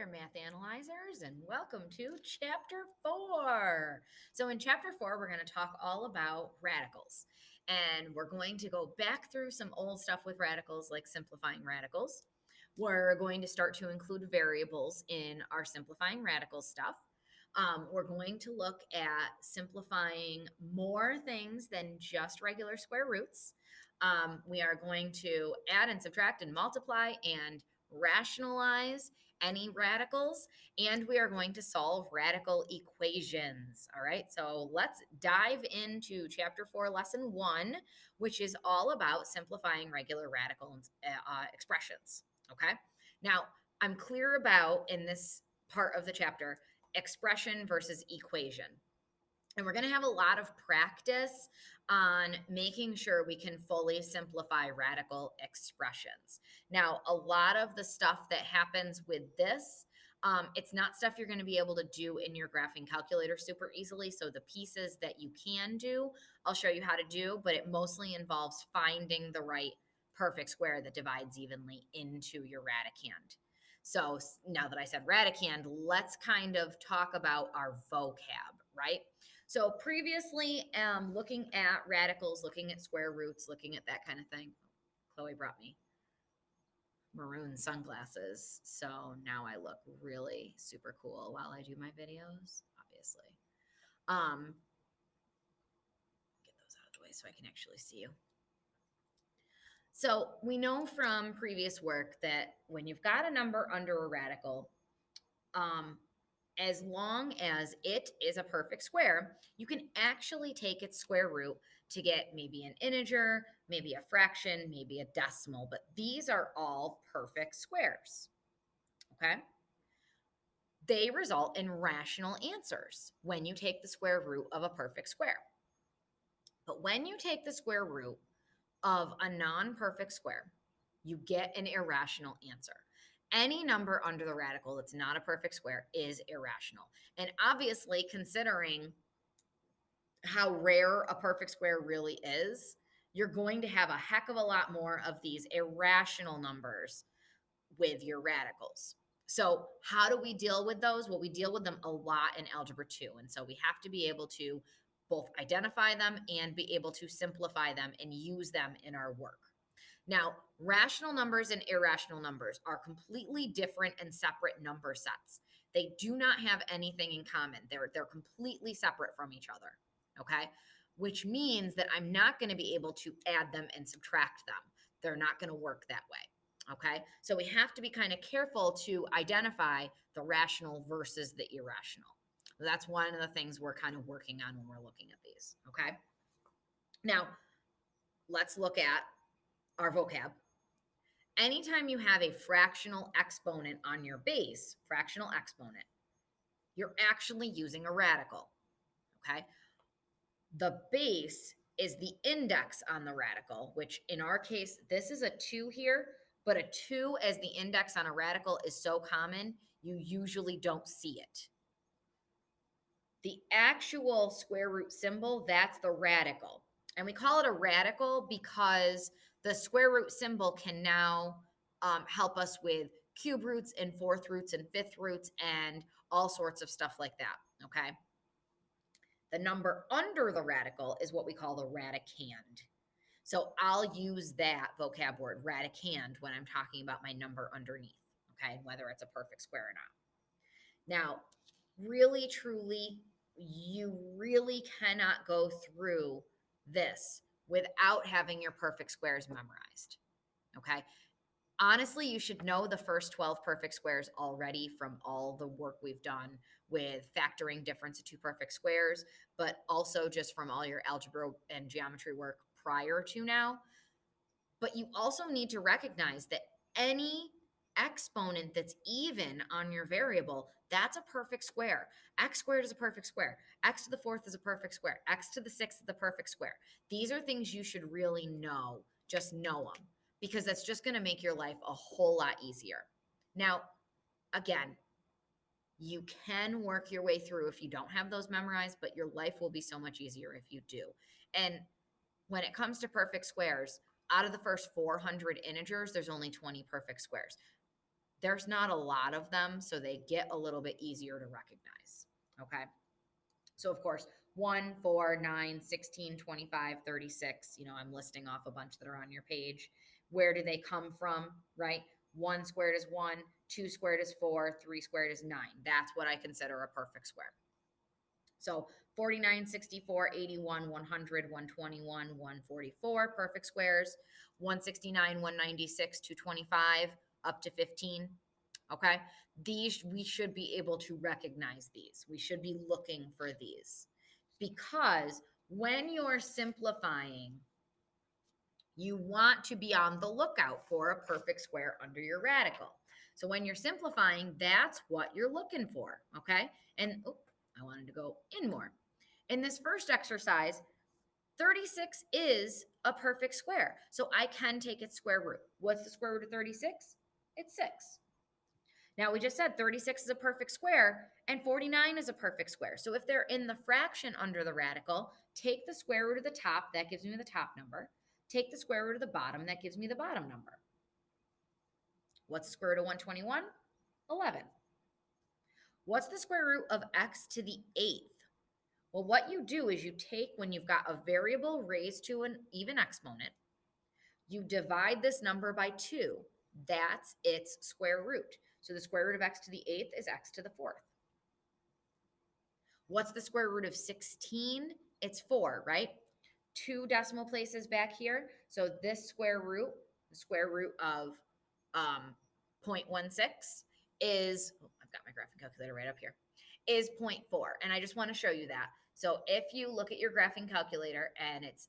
there, math analyzers, and welcome to chapter 4. So, in chapter 4, we're going to talk all about radicals, and we're going to go back through some old stuff with radicals, like simplifying radicals. We're going to start to include variables in our simplifying radicals stuff. We're going to look at simplifying more things than just regular square roots. We are going to add and subtract and multiply and rationalize any radicals, and we are going to solve radical equations. All right, so let's dive into chapter 4, lesson 1, which is all about simplifying regular radical expressions. Okay, now I'm clear about in this part of the chapter expression versus equation. And we're going to have a lot of practice on making sure we can fully simplify radical expressions. Now, a lot of the stuff that happens with this, it's not stuff you're going to be able to do in your graphing calculator super easily. So the pieces that you can do, I'll show you how to do, but it mostly involves finding the right perfect square that divides evenly into your radicand. So now that I said radicand, let's kind of talk about our vocab, right? So previously, looking at radicals, looking at square roots, looking at that kind of thing. Chloe brought me maroon sunglasses, so now I look really super cool while I do my videos, obviously. Get those out of the way so I can actually see you. So we know from previous work that when you've got a number under a radical, as long as it is a perfect square, you can actually take its square root to get maybe an integer, maybe a fraction, maybe a decimal, but these are all perfect squares. Okay? They result in rational answers when you take the square root of a perfect square. But when you take the square root of a non-perfect square, you get an irrational answer. Any number under the radical that's not a perfect square is irrational. And obviously, considering how rare a perfect square really is, you're going to have a heck of a lot more of these irrational numbers with your radicals. So, how do we deal with those? Well, we deal with them a lot in Algebra 2. And so we have to be able to both identify them and be able to simplify them and use them in our work. Now, rational numbers and irrational numbers are completely different and separate number sets. They do not have anything in common. They're completely separate from each other. Okay? Which means that I'm not going to be able to add them and subtract them. They're not going to work that way. Okay? So we have to be kind of careful to identify the rational versus the irrational. That's one of the things we're kind of working on when we're looking at these. Okay? Now, let's look at our vocab. Anytime you have a fractional exponent on your base, fractional exponent, you're actually using a radical. Okay? The base is the index on the radical, which in our case, this is a 2 here, but a 2 as the index on a radical is so common, you usually don't see it. The actual square root symbol, that's the radical. And we call it a radical because the square root symbol can now help us with cube roots and fourth roots and fifth roots and all sorts of stuff like that, okay? The number under the radical is what we call the radicand. So I'll use that vocab word, radicand, when I'm talking about my number underneath, okay, whether it's a perfect square or not. Now, really, truly, you really cannot go through this without having your perfect squares memorized, okay? Honestly, you should know the first 12 perfect squares already from all the work we've done with factoring difference of two perfect squares, but also just from all your algebra and geometry work prior to now. But you also need to recognize that any exponent that's even on your variable, that's a perfect square. X squared is a perfect square. X to the fourth is a perfect square. X to the sixth is the perfect square. These are things you should really know. Just know them, because that's just going to make your life a whole lot easier. Now, again, you can work your way through if you don't have those memorized, but your life will be so much easier if you do. And when it comes to perfect squares, out of the first 400 integers, there's only 20 perfect squares. There's not a lot of them, so they get a little bit easier to recognize. Okay. So, of course, 1, 4, 9, 16, 25, 36. I'm listing off a bunch that are on your page. Where do they come from, right? 1 squared is 1, 2 squared is 4, 3 squared is 9. That's what I consider a perfect square. So 49, 64, 81, 100, 121, 144, perfect squares. 169, 196, 225, up to 15. Okay. These, we should be able to recognize these. We should be looking for these because when you're simplifying, you want to be on the lookout for a perfect square under your radical. So when you're simplifying, that's what you're looking for. Okay. And I wanted to go in more. In this first exercise, 36 is a perfect square. So I can take its square root. What's the square root of 36? It's 6. Now we just said 36 is a perfect square and 49 is a perfect square. So if they're in the fraction under the radical, take the square root of the top, that gives me the top number. Take the square root of the bottom, that gives me the bottom number. What's the square root of 121? 11. What's the square root of x to the 8th? Well, what you do is you take, when you've got a variable raised to an even exponent, you divide this number by 2. That's its square root. So the square root of x to the 8th is x to the 4th. What's the square root of 16? It's 4, right? 2 decimal places back here. So this square root, the square root of 0.16 is, I've got my graphing calculator right up here, is 0.4. And I just want to show you that. So if you look at your graphing calculator and it's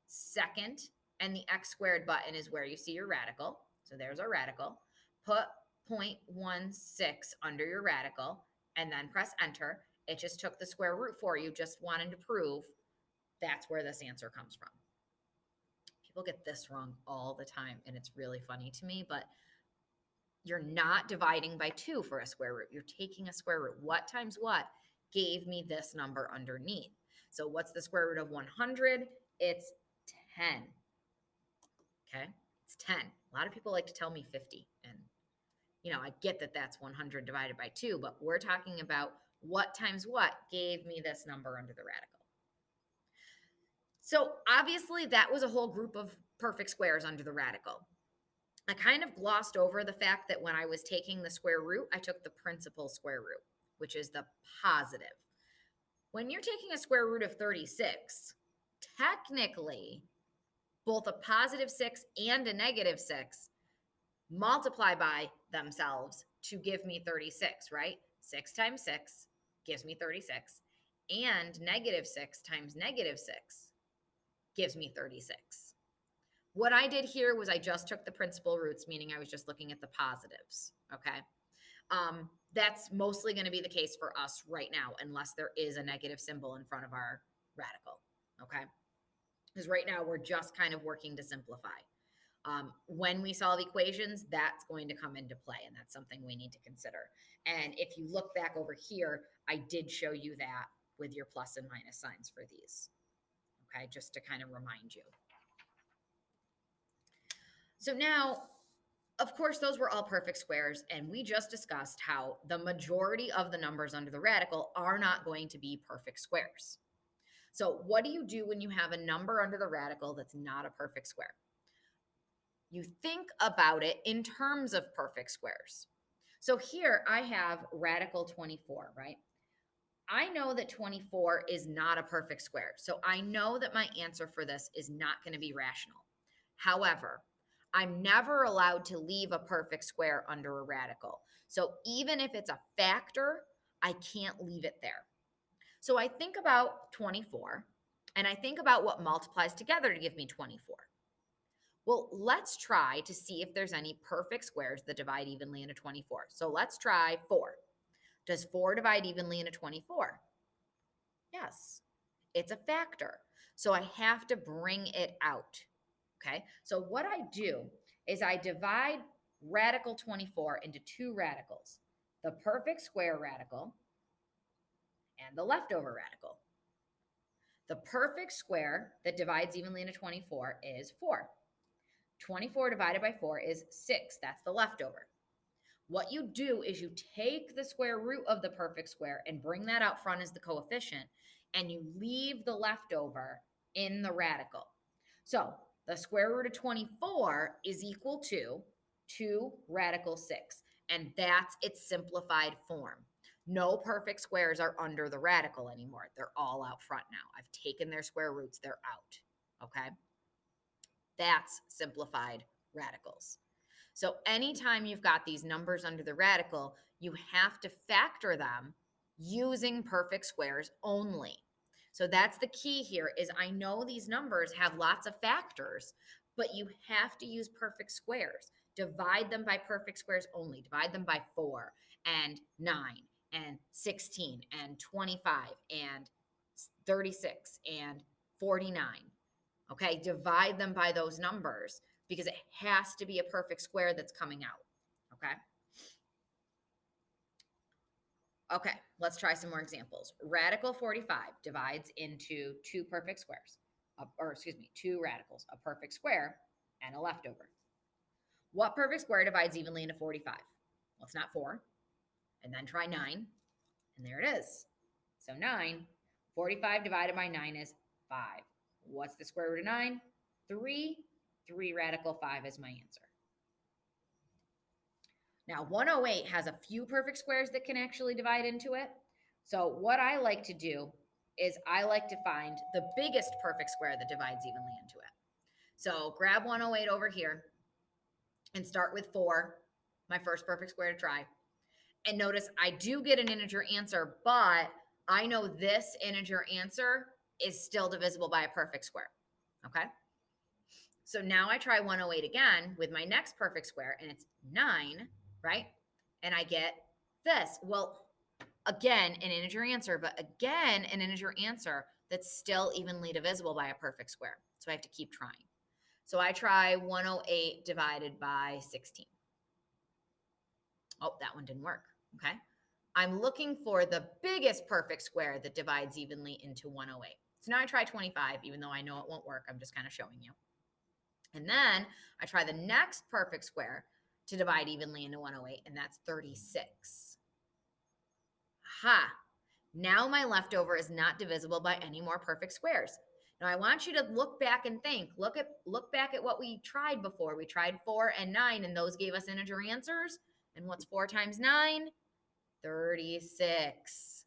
second and the x squared button is where you see your radical. So there's our radical. Put 0.16 under your radical and then press enter. It just took the square root for you, just wanting to prove that's where this answer comes from. People get this wrong all the time, and it's really funny to me, but you're not dividing by 2 for a square root. You're taking a square root. What times what gave me this number underneath? So what's the square root of 100? It's 10. Okay, it's 10. A lot of people like to tell me 50, and I get that that's 100 divided by 2, but we're talking about what times what gave me this number under the radical. So obviously that was a whole group of perfect squares under the radical. I kind of glossed over the fact that when I was taking the square root, I took the principal square root, which is the positive. When you're taking a square root of 36, technically, both a positive 6 and a negative 6 multiply by themselves to give me 36, right? 6 times 6 gives me 36, and negative 6 times negative 6 gives me 36. What I did here was I just took the principal roots, meaning I was just looking at the positives, okay? That's mostly going to be the case for us right now, unless there is a negative symbol in front of our radical, okay? Because right now we're just kind of working to simplify. When we solve equations, that's going to come into play, and that's something we need to consider. And if you look back over here, I did show you that with your plus and minus signs for these, okay, just to kind of remind you. So now, of course, those were all perfect squares, and we just discussed how the majority of the numbers under the radical are not going to be perfect squares. So what do you do when you have a number under the radical that's not a perfect square? You think about it in terms of perfect squares. So here I have radical 24, right? I know that 24 is not a perfect square. So I know that my answer for this is not going to be rational. However, I'm never allowed to leave a perfect square under a radical. So even if it's a factor, I can't leave it there. So I think about 24, and I think about what multiplies together to give me 24. Well, let's try to see if there's any perfect squares that divide evenly into 24. So let's try 4. Does 4 divide evenly into 24? Yes, it's a factor. So I have to bring it out. Okay, so what I do is I divide radical 24 into 2 radicals, the perfect square radical and the leftover radical. The perfect square that divides evenly into 24 is 4. 24 divided by 4 is 6. That's the leftover. What you do is you take the square root of the perfect square and bring that out front as the coefficient, and you leave the leftover in the radical. So the square root of 24 is equal to 2 radical 6, and that's its simplified form. No perfect squares are under the radical anymore. They're all out front now. I've taken their square roots, they're out. Okay? That's simplified radicals. So anytime you've got these numbers under the radical, you have to factor them using perfect squares only. So that's the key here is I know these numbers have lots of factors, but you have to use perfect squares. Divide them by perfect squares only. Divide them by 4 and 9 and 16 and 25 and 36 and 49. Okay, divide them by those numbers because it has to be a perfect square that's coming out. Okay. Okay, let's try some more examples. Radical 45 divides into two perfect squares, two radicals, a perfect square and a leftover. What perfect square divides evenly into 45? Well, it's not 4. And then try 9, and there it is. So 9, 45 divided by 9 is 5. What's the square root of 9? 3. 3 radical 5 is my answer. Now, 108 has a few perfect squares that can actually divide into it. So what I like to do is I like to find the biggest perfect square that divides evenly into it. So grab 108 over here and start with 4, my first perfect square to try. And notice I do get an integer answer, but I know this integer answer is still divisible by a perfect square. Okay? So now I try 108 again with my next perfect square, and it's 9, right? And I get this. Well, again, an integer answer, but again, an integer answer that's still evenly divisible by a perfect square. So I have to keep trying. So I try 108 divided by 16. Oh, that one didn't work. Okay. I'm looking for the biggest perfect square that divides evenly into 108. So now I try 25, even though I know it won't work. I'm just kind of showing you. And then I try the next perfect square to divide evenly into 108, and that's 36. Aha! Now my leftover is not divisible by any more perfect squares. Now I want you to look back and think. Look back at what we tried before. We tried 4 and 9, and those gave us integer answers. And what's 4 times 9? 36.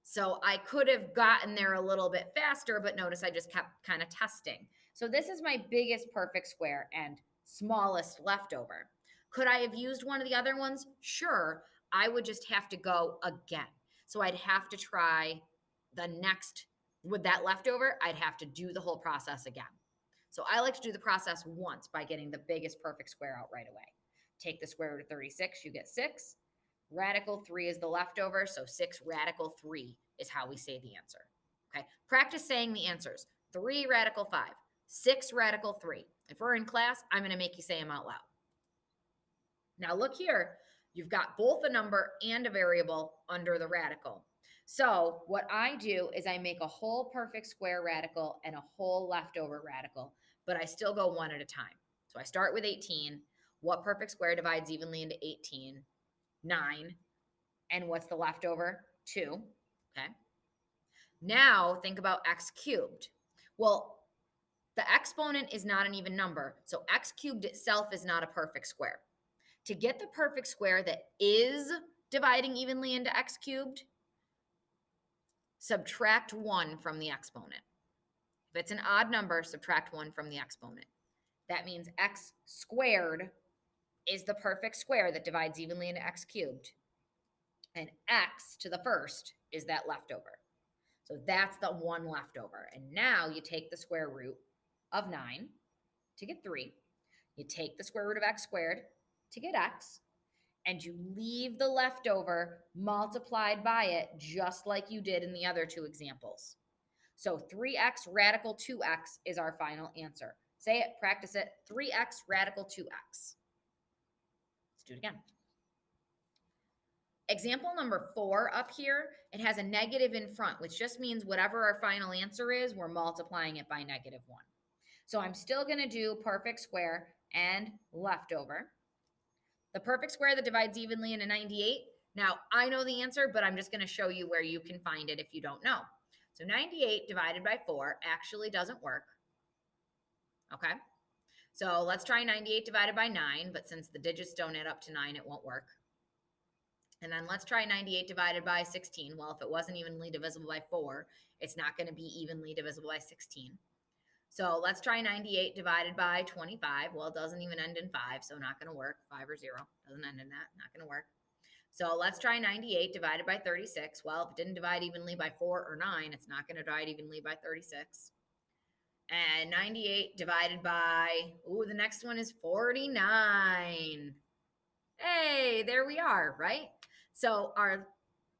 So I could have gotten there a little bit faster, but notice I just kept kind of testing. So this is my biggest perfect square and smallest leftover. Could I have used one of the other ones? Sure. I would just have to go again. So I'd have to try the next, with that leftover, I'd have to do the whole process again. So I like to do the process once by getting the biggest perfect square out right away. Take the square root of 36, you get 6. Radical 3 is the leftover, so 6 radical 3 is how we say the answer. Okay, practice saying the answers. 3 radical 5, 6 radical 3. If we're in class, I'm going to make you say them out loud. Now look here, you've got both a number and a variable under the radical. So what I do is I make a whole perfect square radical and a whole leftover radical, but I still go one at a time. So I start with 18. What perfect square divides evenly into 18? 9. And what's the leftover? 2. Okay. Now think about x cubed. Well, the exponent is not an even number, so x cubed itself is not a perfect square. To get the perfect square that is dividing evenly into x cubed, subtract 1 from the exponent. If it's an odd number, subtract 1 from the exponent. That means x squared is the perfect square that divides evenly into x cubed. And x to the first is that leftover. So that's the one leftover. And now you take the square root of 9 to get 3. You take the square root of x squared to get x. And you leave the leftover multiplied by it just like you did in the other two examples. So 3x radical 2x is our final answer. Say it, practice it. 3x radical 2x. Let's do it again. Example number 4 up here, it has a negative in front, which just means whatever our final answer is, we're multiplying it by -1. So I'm still going to do perfect square and leftover. The perfect square that divides evenly into 98. Now, I know the answer, but I'm just going to show you where you can find it if you don't know. So 98 divided by 4 actually doesn't work. Okay. So let's try 98 divided by 9, but since the digits don't add up to 9, it won't work. And then let's try 98 divided by 16. Well, if it wasn't evenly divisible by 4, it's not going to be evenly divisible by 16. So let's try 98 divided by 25. Well, it doesn't even end in 5, so not going to work. 5 or 0 doesn't end in that, not going to work. So let's try 98 divided by 36. Well, if it didn't divide evenly by 4 or 9, it's not going to divide evenly by 36. And 98 divided by, the next one is 49. Hey, there we are, right? So our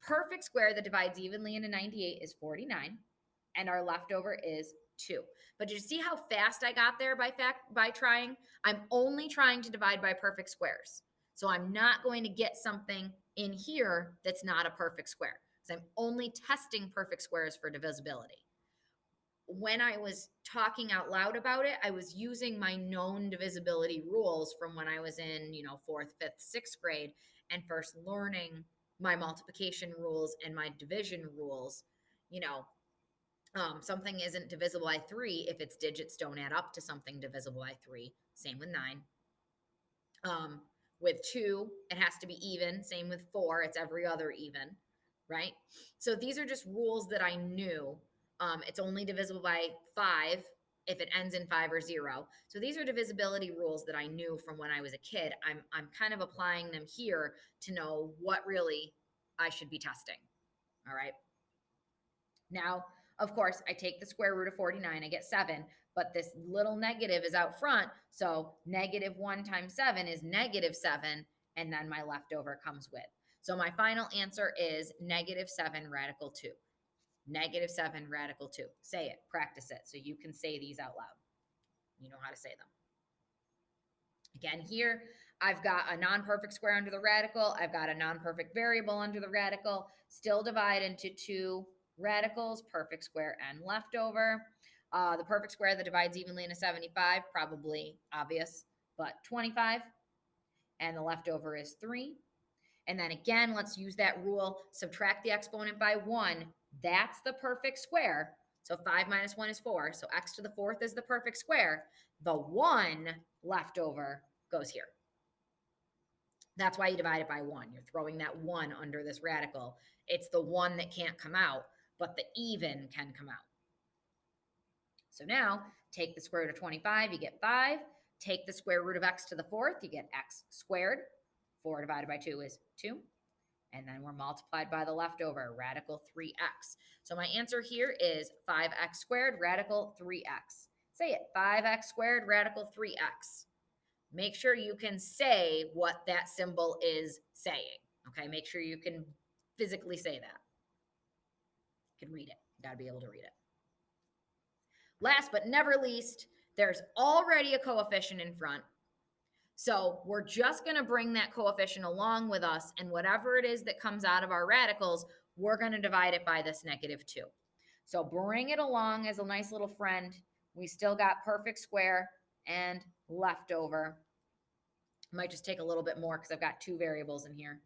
perfect square that divides evenly into 98 is 49, and our leftover is 2. But did you see how fast I got there by trying? I'm only trying to divide by perfect squares. So I'm not going to get something in here that's not a perfect square. because I'm only testing perfect squares for divisibility. When I was talking out loud about it, I was using my known divisibility rules from when I was in, fourth, fifth, sixth grade and first learning my multiplication rules and my division rules. Something isn't divisible by 3 if its digits don't add up to something divisible by 3. Same with 9. With 2, it has to be even. Same with 4, it's every other even, right? So these are just rules that I knew. It's only divisible by 5 if it ends in 5 or 0. So these are divisibility rules that I knew from when I was a kid. I'm kind of applying them here to know what really I should be testing. All right. Now, of course, I take the square root of 49, I get 7, but this little negative is out front. So negative 1 times 7 is negative 7, and then my leftover comes with. So my final answer is negative 7 radical 2. Negative 7 radical 2. Say it, practice it, so you can say these out loud. You know how to say them. Again, here, I've got a non-perfect square under the radical. I've got a non-perfect variable under the radical. Still divide into 2 radicals, perfect square and leftover. The perfect square that divides evenly into 75, probably obvious, but 25. And the leftover is 3. And then again, let's use that rule. Subtract the exponent by 1. That's the perfect square. So 5 minus 1 is 4. So x to the 4th is the perfect square. The 1 leftover goes here. That's why you divide it by 1. You're throwing that 1 under this radical. It's the 1 that can't come out, but the even can come out. So now, take the square root of 25, you get 5. Take the square root of x to the 4th, you get x squared. 4 divided by 2 is 2. And then we're multiplied by the leftover, radical 3x. So my answer here is 5x squared, radical 3x. Say it, 5x squared, radical 3x. Make sure you can say what that symbol is saying. Okay, make sure you can physically say that. You can read it. You got to be able to read it. Last but never least, there's already a coefficient in front. So we're just going to bring that coefficient along with us, and whatever it is that comes out of our radicals, we're going to divide it by this negative 2. So bring it along as a nice little friend. We still got perfect square and leftover. Might just take a little bit more because I've got 2 variables in here.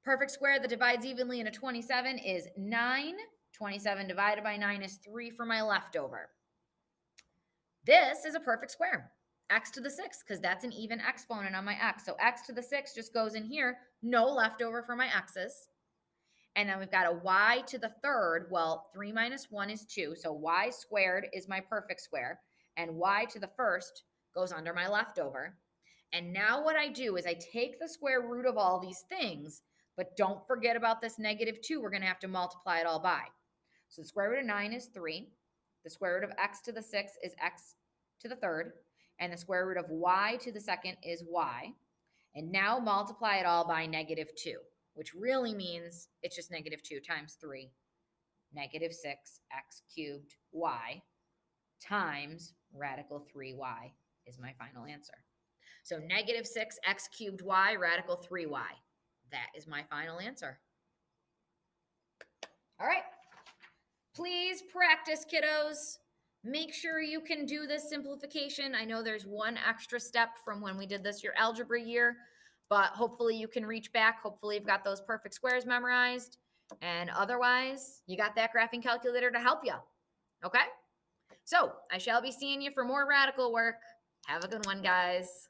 Perfect square that divides evenly into 27 is 9. 27 divided by 9 is 3 for my leftover. This is a perfect square. X to the 6th, because that's an even exponent on my x. So x to the 6th just goes in here. No leftover for my x's. And then we've got a y to the 3rd. Well, 3 minus 1 is 2. So y squared is my perfect square. And y to the 1st goes under my leftover. And now what I do is I take the square root of all these things, but don't forget about this negative 2. We're going to have to multiply it all by. So the square root of 9 is 3. The square root of x to the 6th is x to the 3rd. And the square root of y to the 2nd is y. And now multiply it all by negative 2, which really means it's just negative 2 times 3. Negative 6x cubed y times radical 3y is my final answer. So negative 6x cubed y, radical 3y. That is my final answer. All right. Please practice, kiddos. Make sure you can do this simplification. I know there's one extra step from when we did this your algebra year, But hopefully you can reach back. Hopefully you've got those perfect squares memorized. And otherwise, you got that graphing calculator to help you. Okay? So I shall be seeing you for more radical work. Have a good one, guys.